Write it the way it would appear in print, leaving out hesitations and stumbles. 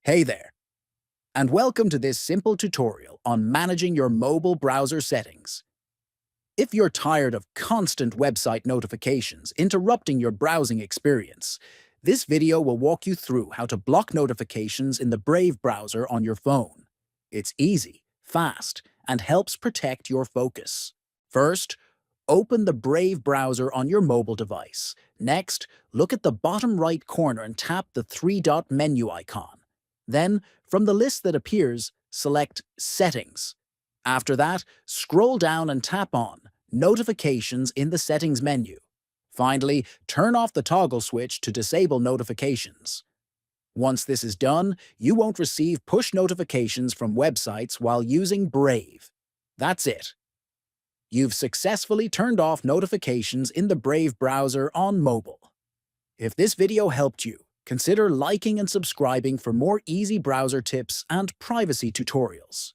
Hey there, and welcome to this simple tutorial on managing your mobile browser settings. If you're tired of constant website notifications interrupting your browsing experience, this video will walk you through how to block notifications in the Brave browser on your phone. It's easy, fast, and helps protect your focus. First, open the Brave browser on your mobile device. Next, look at the bottom right corner and tap the three-dot menu icon. Then, from the list that appears, select Settings. After that, scroll down and tap on Notifications in the Settings menu. Finally, turn off the toggle switch to disable notifications. Once this is done, you won't receive push notifications from websites while using Brave. That's it. You've successfully turned off notifications in the Brave browser on mobile. If this video helped you, consider liking and subscribing for more easy browser tips and privacy tutorials.